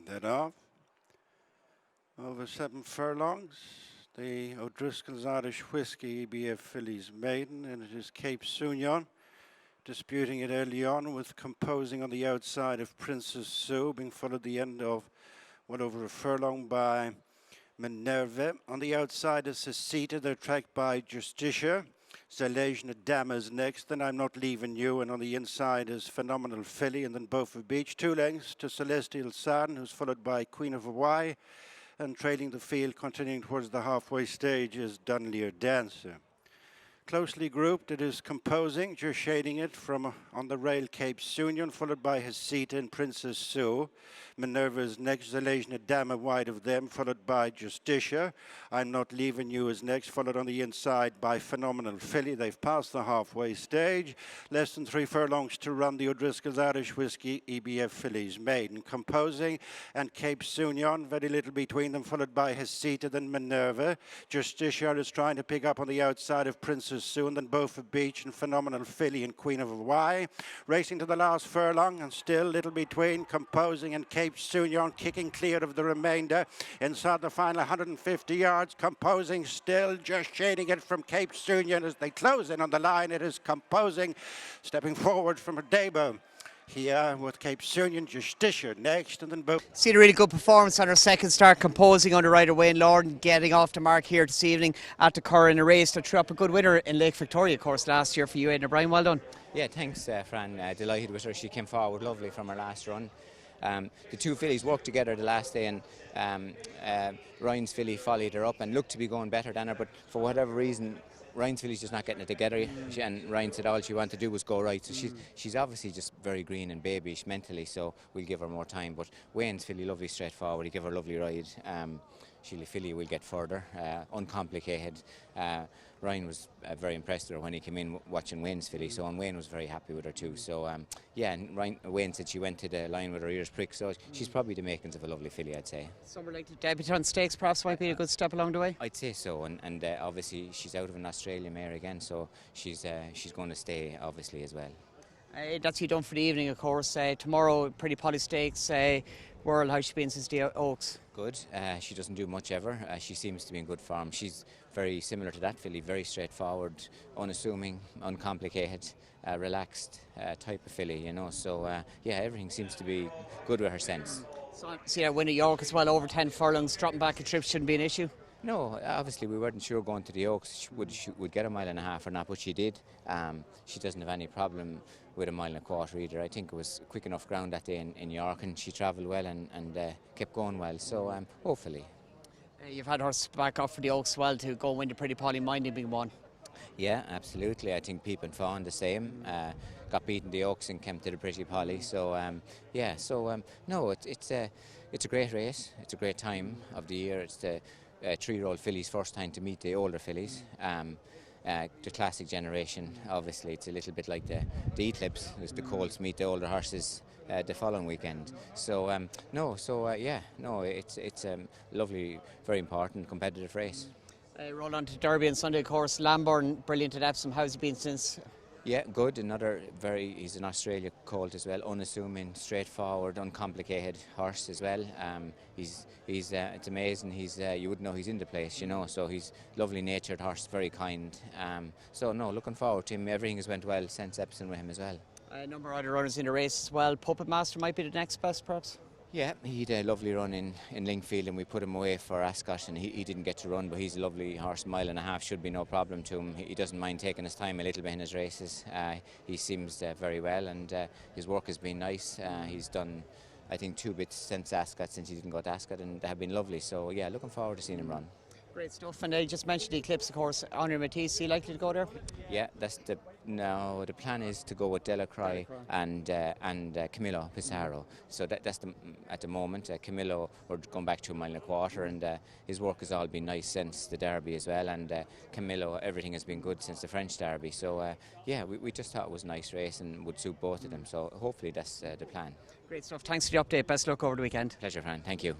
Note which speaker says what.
Speaker 1: Led off over 7 furlongs. The O'Driscoll's Irish Whiskey EBF Fillies maiden, and it is Cape Sounion disputing it early on, with composing on the outside of Princess Sue, being followed at the end of well over a furlong by Minerva. On the outside is Cecita, they're tracked by Justicia. Zalejna Dama's next, then I'm Not Leaving You, and on the inside is Phenomenal Filly, and then Beaufort Beach. 2 lengths to Celestial Sun, who's followed by Queen of Hawaii, and trailing the field, continuing towards the halfway stage, is Dunleer Dancer. Closely grouped, it is Composing, just shading it from on the rail Cape Sounion, followed by Hesita and Princess Sue. Minerva's next, Zalejna Dama wide of them, followed by Justicia. I'm Not Leaving You is next, followed on the inside by Phenomenal Filly. They've passed the halfway stage. Less than 3 furlongs to run. The O'Driscoll's Irish Whiskey EBF Fillies maiden. Composing and Cape Sounion, very little between them, followed by Hesita, then Minerva. Justicia is trying to pick up on the outside of Princess Sue, and then Beaufort Beach and Phenomenal Filly and Queen of Hawaii. Racing to the last furlong, and still little between Composing and Cape Sounion, kicking clear of the remainder. Inside the final 150 yards, Composing still just shading it from Cape Sounion as they close in on the line. It is Composing stepping forward from a debut here with Cape Sounion, Justicia next, and then both.
Speaker 2: Seen a really good performance on her second start, Composing under rider Wayne Lorden, getting off the mark here this evening at the Curragh in a race that threw up a good winner in Lake Victoria, of course, last year for you, Aidan O'Brien. Well done.
Speaker 3: Yeah, thanks, Fran. Delighted with her. She came forward lovely from her last run. The 2 fillies worked together the last day, and Ryan's filly followed her up and looked to be going better than her, but for whatever reason Ryan's filly's just not getting it together, and Ryan said all she wanted to do was go right, so she's obviously just very green and babyish mentally, so we'll give her more time. But Wayne's filly, lovely straightforward, he gave her a lovely ride. Sheila filly will get further, uncomplicated. Ryan was very impressed with her when he came in watching Wayne's filly, so and Wayne was very happy with her too. So yeah, and Wayne said she went to the line with her ears pricked, so she's probably the makings of a lovely filly, I'd say.
Speaker 2: Somewhere like the Debutant Stakes perhaps might be a good step along the way?
Speaker 3: I'd say so, and obviously she's out of an Australian mare again, so she's going to stay obviously as well.
Speaker 2: That's you done for the evening, of course. Tomorrow, Pretty Polly Stakes. World, how's she been since the Oaks?
Speaker 3: Good. She doesn't do much ever. She seems to be in good form. She's very similar to that filly, very straightforward, unassuming, uncomplicated, relaxed type of filly, you know. So yeah, everything seems to be good with her sense.
Speaker 2: So see that win at York as well, over 10 furlongs, dropping back a trip shouldn't be an issue?
Speaker 3: No, obviously we weren't sure going to the Oaks she would get a 1.5 miles or not, but she did. She doesn't have any problem with a 1.25 miles either. I think it was quick enough ground that day in York, and she travelled well and kept going well, so hopefully.
Speaker 2: You've had her back up for the Oaks well to go and win the Pretty Polly, minding being one.
Speaker 3: Yeah, absolutely. I think Peep and Fawn the same. Got beaten the Oaks and came to the Pretty Polly, so yeah, so no, it's a great race. It's a great time of the year. It's the 3-year-old fillies' first time to meet the older fillies. The classic generation, obviously, it's a little bit like the Eclipse, as the colts meet the older horses the following weekend. So yeah, no, it's a lovely, very important competitive race.
Speaker 2: Roll on to Derby on Sunday, of course. Lambourne, brilliant at Epsom. How's he been since?
Speaker 3: Yeah, good. He's an Australia colt as well, unassuming, straightforward, uncomplicated horse as well. It's amazing. You wouldn't know he's in the place, you know. So he's lovely natured horse, very kind. So no, looking forward to him. Everything has went well since Epsom with him as well.
Speaker 2: A number of other runners in the race as well. Puppet Master might be the next best, perhaps.
Speaker 3: Yeah, he had a lovely run in Lingfield, and we put him away for Ascot, and he didn't get to run, but he's a lovely horse. 1.5 miles should be no problem to him. He doesn't mind taking his time a little bit in his races. He seems very well, and his work has been nice. He's done, I think, 2 bits since Ascot, since he didn't go to Ascot, and they have been lovely. So yeah, looking forward to seeing him run.
Speaker 2: Great stuff. And I just mentioned the Eclipse, of course. Henri Matisse, is he likely to go there?
Speaker 3: Yeah, the plan is to go with Delacroix and Camillo Pissarro. So that's at the moment. Camillo, we're going back to 1.25 miles, and his work has all been nice since the Derby as well. And Camillo, everything has been good since the French Derby. So yeah, we just thought it was a nice race and would suit both of them. So hopefully that's the plan.
Speaker 2: Great stuff. Thanks for the update. Best luck over the weekend.
Speaker 3: Pleasure, Fran. Thank you.